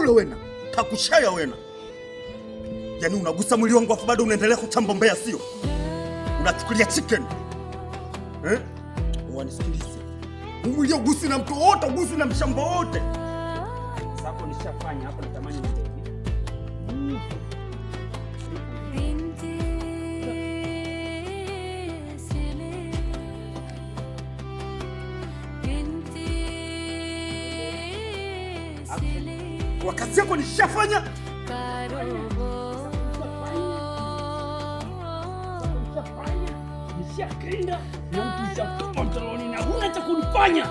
Watule wena, takushaya wena. Yaani unagusa mwili wangu afu bado unaendelea kuchamba mbea sio? Unachukulia chicken. Wanisikilize. Mwili ugusi na mtu wote, ugusi na mshamba wote. Sasa nishafanya hapo natamani ndio. Wakati yako nishafanya. Nishakenda na mtu nishatoka mtaloni na huna cha kunifanya.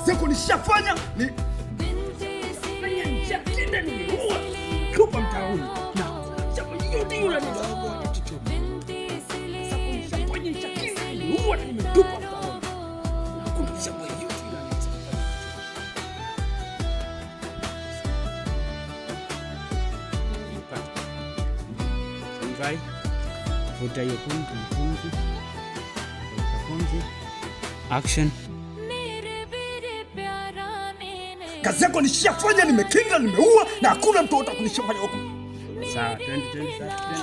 Zeko nishafanya ni nishakenda nimeua kupa mtaoni na chama yote yule ni sasa nishafanya nishakenda nimeua na nimetupa mtaoni na kuna chama yote yule Try vuta hiyo pumzi action. Kazi yako nishafanya, nimekinga, nimeua na hakuna mtu wote kunishafanya huko. Sawa, twende sasa.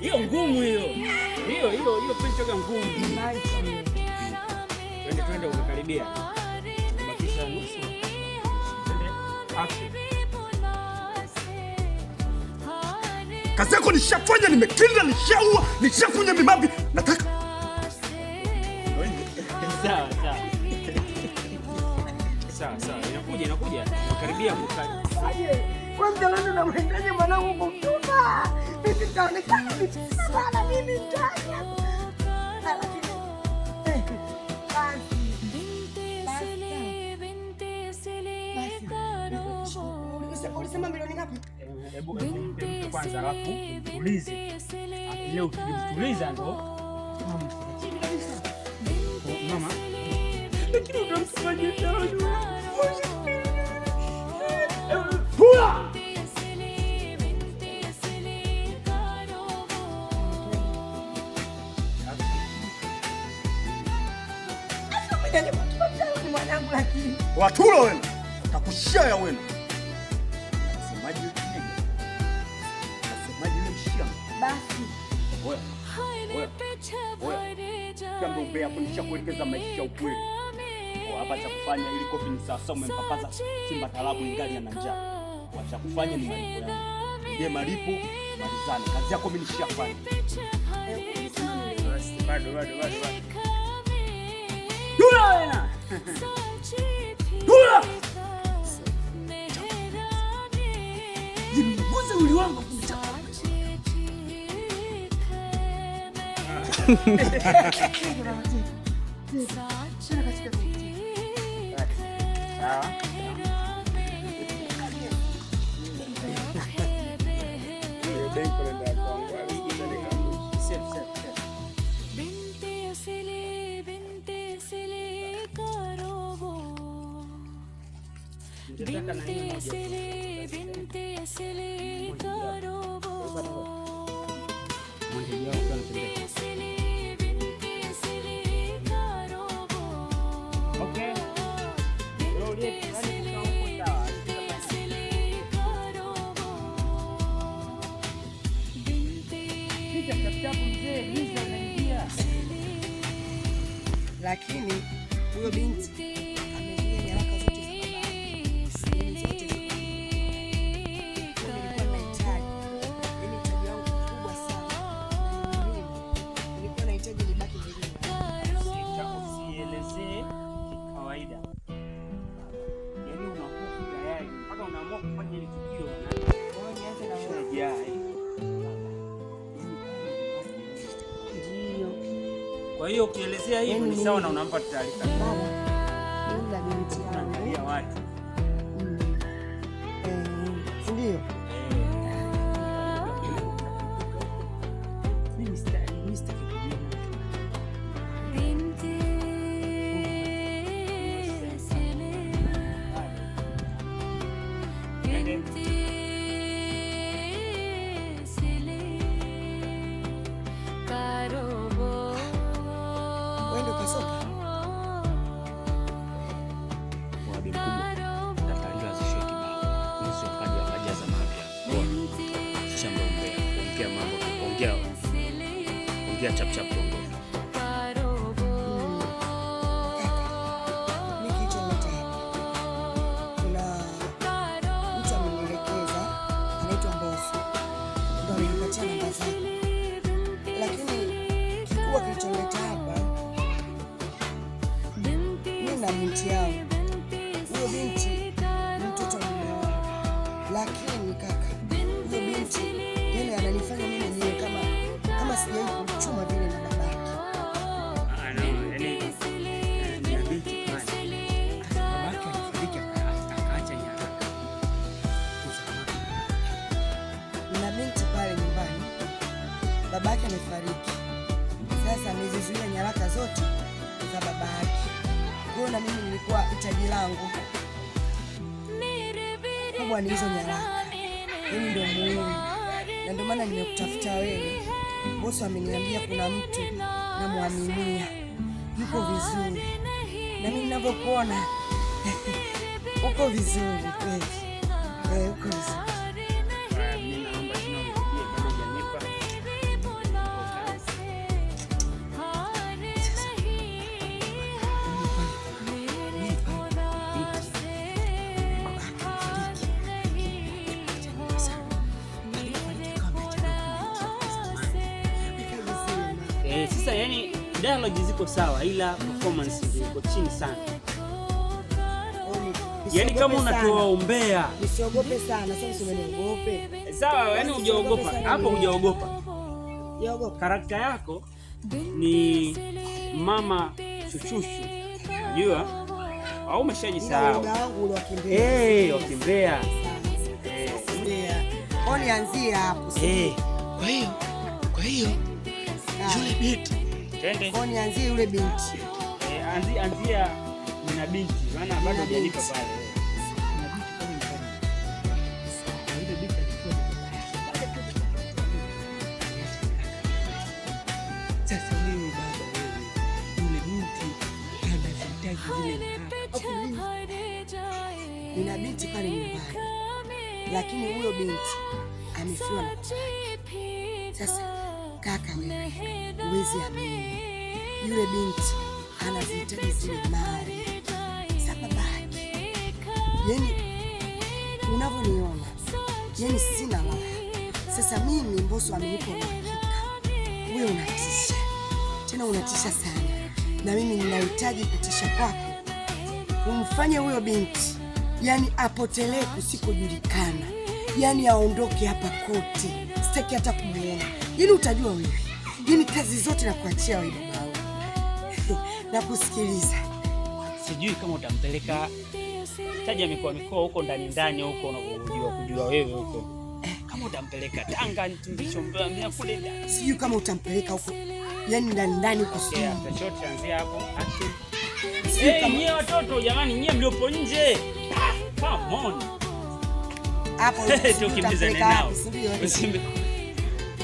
Hiyo ngumu hiyo. Hiyo pincho ngumu. Twende umekaribia. Bakisha nusu. Twende action. Kazi yako nishafanya, nimekinga, nishaua, nishafunya mimambi. Nataka. Sawa. Sawa, inakuja. Karibia aje. Kwanza leo na mwendaje mwanangu kumtuma. Mimi taonekana sana mimi ndani. Ulisema milioni ngapi? Hebu kwanza alafu tulize. Leo ukituliza ndo mama. Lakini unamsemaje tano? Pula! Watula wena, takushaya wena. Nasemaje yule mshia? Basi. Oya. Kama ubea kunisha kuelekeza maisha ukweli. Hapa cha kufanya ili kofi ni sawa sawa umempapaza Simba Talabu ingali ana njaa. Wacha kufanya ni malipo yangu. Ndiye malipo malizane. Kazi yako mimi nishafanya. Bado. Dula wena. Dula. Jibuze uli wangu kumchapa. Lakini huyo binti ametumia nyaraka zote za baba. Nilikuwa nahitaji, hitaji yangu kubwa sana. Nilikuwa nahitaji nibaki vizuri. Usielezee kawaida. Yaani unakuwa tayari mpaka unaamua kufanya ile tukio na nianze na wewe. Kwa hiyo ukielezea hivyo ni sawa na unampa taarifa. Baba, binti yangu. Unaangalia watu. chap chap tuondoke. Lakini kaka, huyo binti yeye ananifanya mimi niwe kama sijawahi kumchuma vile na babake. Ni binti pale. Babake alifariki akaacha nyaraka. Na binti pale nyumbani, babake amefariki. Sasa amezizuia nyaraka zote za babake. Kwa hiyo na mimi nilikuwa hitaji langu kubwa ni hizo nyaraka. Mimi ndio muhimu, na ndio maana nimekutafuta wewe. Bosi ameniambia kuna mtu namwaminia yuko vizuri, na mimi ninavyokuona uko vizuri kweli. Uko vizuri. Sasa yani dialogue ziko sawa ila performance iko chini sana. Yani kama unatuombea. Nisiogope sana, sasa usiniogope. Sawa, yani hujaogopa. Hapo hujaogopa. Yaogopa. Karakta yako ni mama Chuchushu. Unajua? Au umeshajisahau? Muda wangu ule wakimbea. Wakimbea. Nianzie hapo. Kwa hiyo yule binti. Twende. Nianzie yule binti. Anzia na binti. Maana bado hajalipa pale. Sasa wewe baba, yule binti anahitaji zile. Nina binti pale nyumbani. Lakini huyo binti amefiwa na sasa. Kaka wewe, uwezi amini, yule binti anazihitaji zile mali za babake. Yani unavyoniona, yani sina raha. Sasa mimi Mbosso amenipa uhakika. Wewe unatisha, tena unatisha sana, na mimi ninahitaji kutisha kwako umfanye huyo binti yani apotelee kusikojulikana, yani aondoke hapa kote, sitaki hata kumuona. Ili utajua wewe, yani kazi zote nakuachia wewe baba. Na kusikiliza. Sijui kama utampeleka taja mikoa huko ndani huko unakujua wewe huko. Kama utampeleka Tanga tulichombea kule ndani. Sijui kama utampeleka huko. Yani ndani huko sio. After shot anzia hapo. Action. Nyie watoto jamani, nyie mliopo nje. Come on. Hapo tukimbizane nao.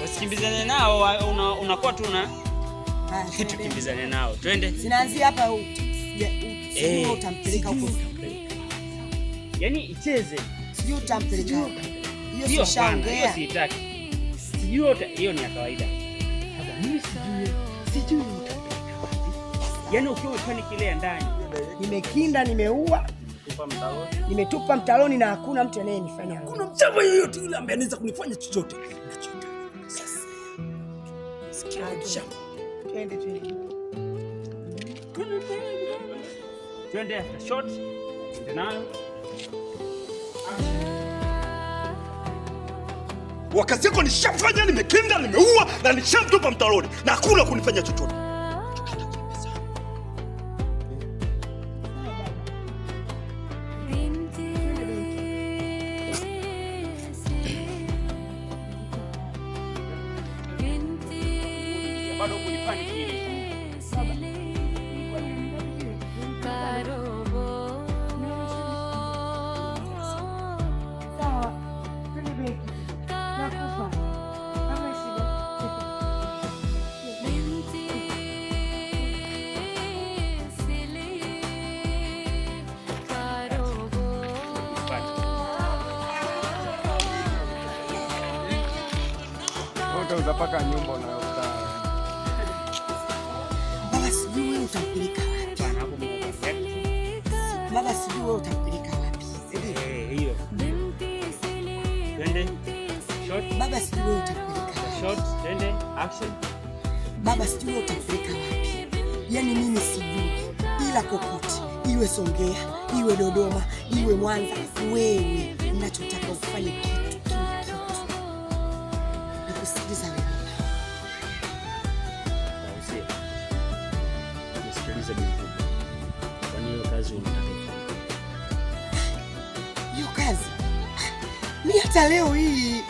Usikimbizane nao, unakuwa tu na tukimbizane nao. Twende. Sinaanzia hapa sijui utampeleka huko. Yaani icheze. Sijui utampeleka. Hiyo shangaa. Sitaki. Sijui hiyo ni ya kawaida. Sasa mimi sijui utampeleka wapi. Yaani ukiwa panic ile ndani. Nimekinda, nimeua. Nimetupa mtaloni na hakuna mtu anayenifanya. Hakuna mchamba yoyote yule ambaye anaweza kunifanya chochote. Twende after shot. Twende nayo. Wakazi yako nishafanya, nimekinda, nimeua na nishamtupa mtaloni na hakuna kunifanya chochote. Bado kulipani kile. Utapaka nyumba unayokaa. utampeleka wapi? Hapana, hapo mimi Baba sijui wewe utampeleka wapi. Hiyo. Twende. Shot. Baba sijui wewe utampeleka wapi. Shot, twende. Action. Baba sijui wewe utampeleka wapi. Yaani mimi sijui. Ila kokote, iwe Songea, iwe Dodoma, iwe Mwanza, wewe ninachotaka ufanye kitu. Nakusikiliza wewe. Nisikilize binti. Kwani hiyo kazi unataka ifanye? Hiyo kazi? Ni hata leo hii.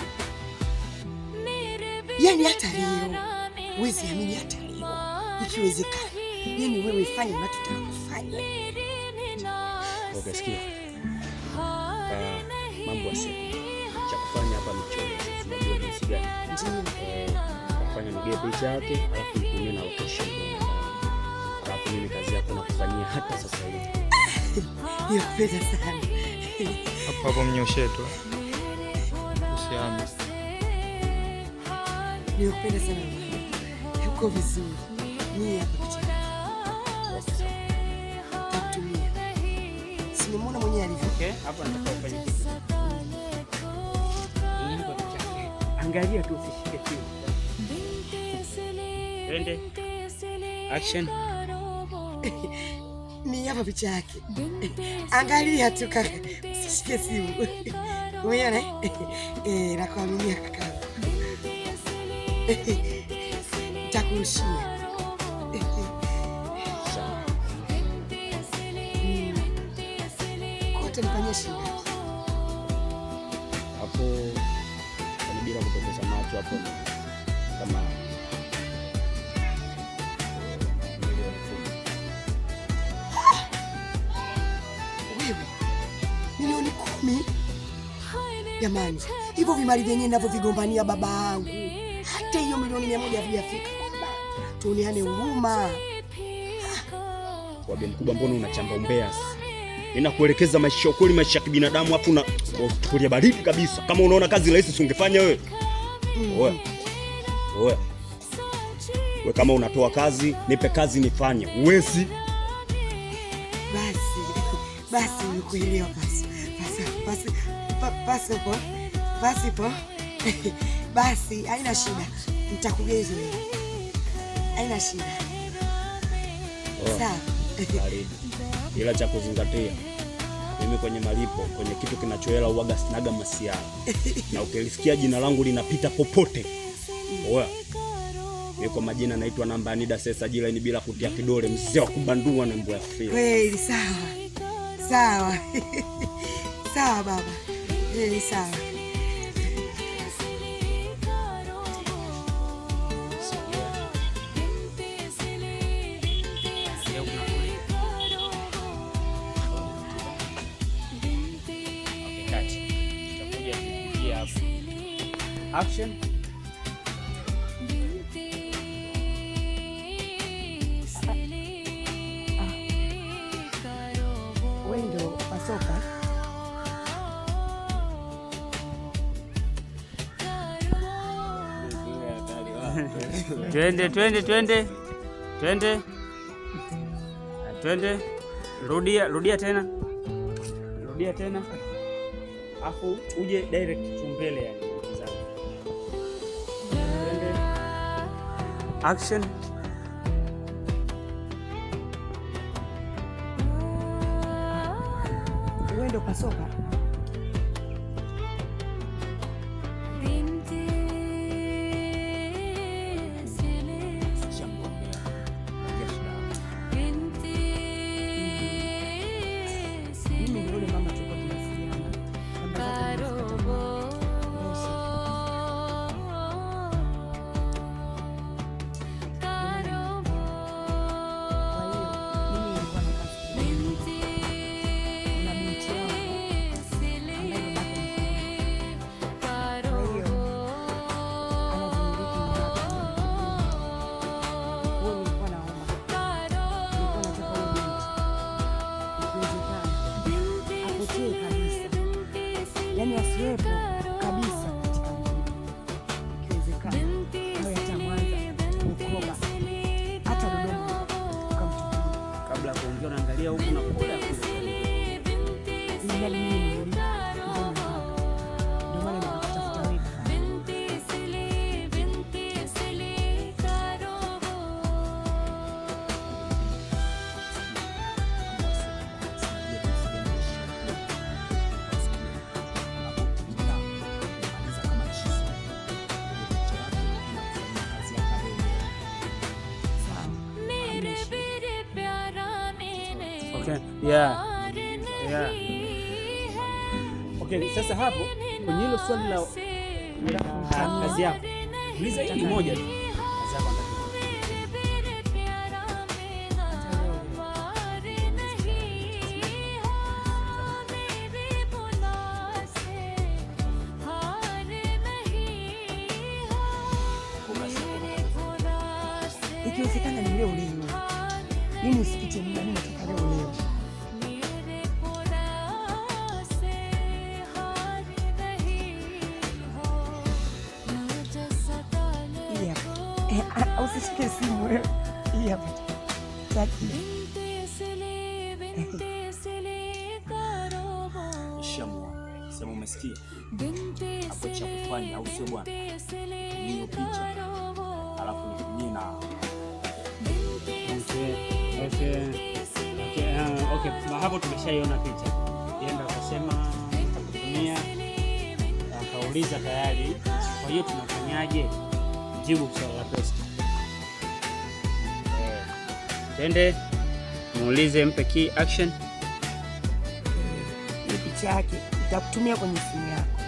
Yaani hata leo. Wezi amini hata leo. Ikiwezekana. Yaani wewe fanya unachotaka kufanya. Okay, sikia. Mambo ya siku. Cha kufanya hapa ni choo. Unajua jinsi gani? Ndio. Kufanya nige picha yake, alafu nitumie na location. Alafu mimi kazi yako nakufanyia hata sasa hivi. Nakupenda sana. Hapo mnyoshe tu. Usiame. Nakupenda sana mama. Uko vizuri. Mimi hapa picha. Takutumia. Simemwona mwenyewe alivyo. Okay, hapa nataka ufanye kitu. Angalia tu usishike chini. Twende. Action. Ni hapa picha yake. Angalia tu kaka. Usishike simu. Umeona nakuaminia kaka. Nitakurushia. Kote nifanyie shida. Hapo bila kupoteza macho hapo kama wewe milioni 10. Jamani, hivyo vimali vyenyewe ninavyovigombania baba yangu, hata hiyo milioni 100 havijafika. Tuoneane huruma. Wabe mkubwa, mbona unachamba umbea? Ninakuelekeza maisha ya kweli, maisha ya kibinadamu, hapo na kulia baridi kabisa. Kama unaona kazi rahisi usingefanya wewe. Oya. Wewe kama unatoa kazi, nipe kazi nifanye. Uwezi? Basi nikuelewa basi. Basi haina shida. Nitakugeuza wewe. Haina shida. Sawa. Ila cha kuzingatia, mimi kwenye malipo, kwenye kitu kinachoela uwaga sinaga masiara. Na ukilisikia jina langu linapita popote. Oya. Niko majina naitwa namba Anida Sesa Jila, ni bila kutia kidole, mzee wa kubandua na mbwa ya fia. Kweli sawa. Sawa baba. Sawa. Action. Wendo pasoka. Twende. Rudia tena. Afu uje direct tumbele yani. Twende. Action. Wendo pasoka. huku na kule. Okay. Yeah. Okay, sasa hapo kwenye hilo swali la kazi yako, uliza hili moja tu. Kazi yako ikiwezekana ni leo leo. Mimi usikite muda, mimi nataka leo leo. Usishike simu wewe. Hii hapa. Shamwa. Sema umesikia? Hapo cha kufanya au sio bwana? Hiyo picha. Alafu nitumie na Okay, hapo tumeshaiona picha. Yenda akasema atakutumia, akauliza tayari. Kwa hiyo tunafanyaje? Jibu swali la pesa. Twende muulize, mpe key action. Ni picha yake nitakutumia kwenye simu yako.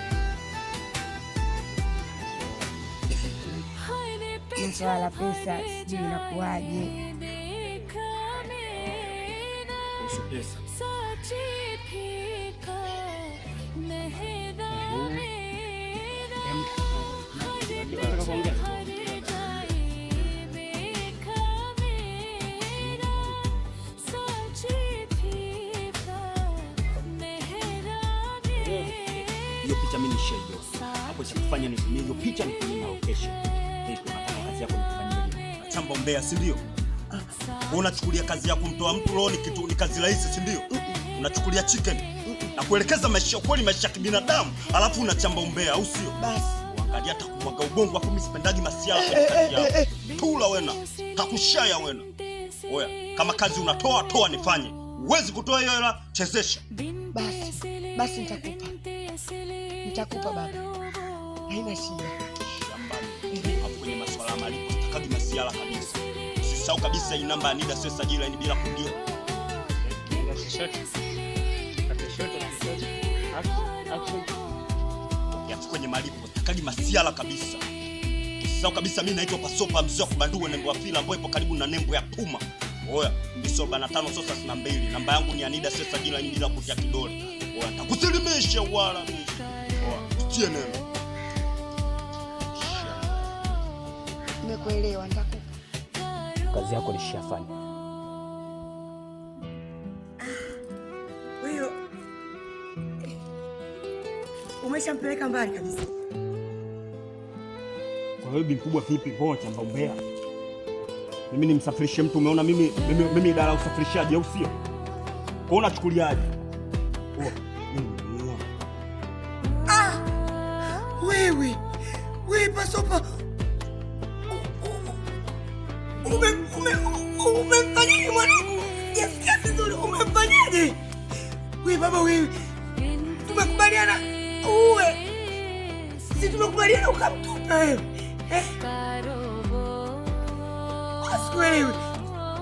Ni swala la pesa, sijui inakuaje. pesa. Hiyo picha mimi nishaiona. Hapo cha kufanya ni hiyo picha ni kwenye location. Ndio tunataka kazi yako nifanyie. Achamba umbea, si ndio? Unachukulia kazi ya kumtoa mtu roho ni kazi rahisi, si ndio? Unachukulia chicken na kuelekeza maisha kweli, maisha ya kibinadamu, alafu unachamba umbea, au sio? Basi angalia hata kumwaga ubongo hapo, mimi sipendaji masiala kwa kazi yako. Tula wena, takushaya wena. Oya, kama kazi unatoa toa nifanye. Huwezi kutoa hiyo hela, chezesha. Basi nitakupa baba. Haina shida. Hapo kwenye masuala ya malipo takagi masiala kabisa. Usisahau kabisa hii namba ya NIDA sio sajili ni bila kudia. Yafu kwenye malipo takagi masiala kabisa. Usisahau kabisa mimi naitwa Pasopa mzee wa kubandua nembo ya fila ambayo ipo karibu na nembo ya Puma. Oya, ndiso 45 sosa 62. Namba yangu ni ya NIDA sio sajili ni bila kutia kidole. Oya, takusilimisha wala. Oya, tutie neno. Nimekuelewa, nitakupa. Kazi yako nishafanya. Wewe umeshampeleka mbali kabisa. Kwa hiyo bi mkubwa vipi kwa chamba umbea? Mimi nimsafirishe mtu, umeona mimi idara ya usafirishaji au sio? Kwa unachukuliaje? Wewe Pasopa. Umemfanyaje mwanangu? Yasikia vizuri, umemfanyaje? Wewe baba wewe. Tumekubaliana uwe. Sisi tumekubaliana ukamtupa wewe. Basi wewe.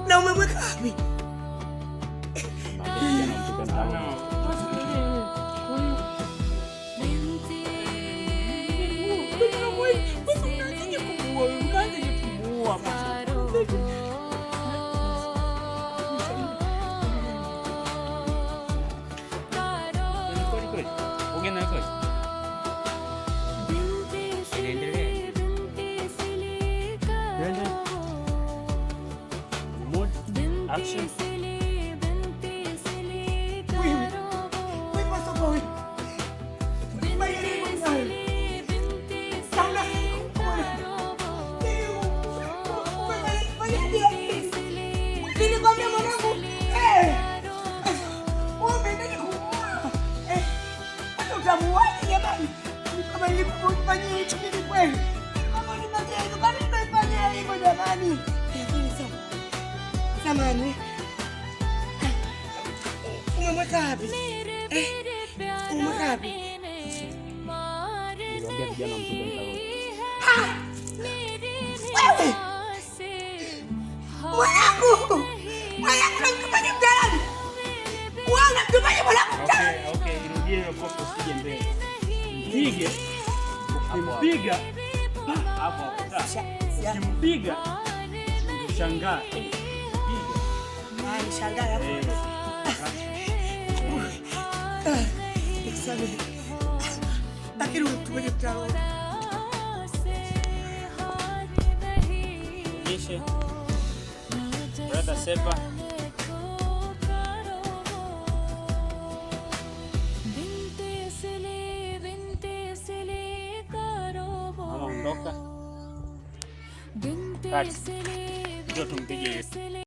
Na umemweka wapi? Action. jamani. Samani. Umemweka wapi? Umemweka wapi? Niwaambia vijana mtoto mtarudi. Wewe! Mwanangu! Mwanangu namtumaje mtaani? Wewe unamtumaje mwanangu mtaani? Okay, irudie hiyo kopo usije mbele. Mpige. Ukimpiga hapo hapo. Ukimpiga shangaa. Shangaa hapo. Lakini unamtumaje mtaani? Kisha brother Sepa ondoka. Ndio tumpige.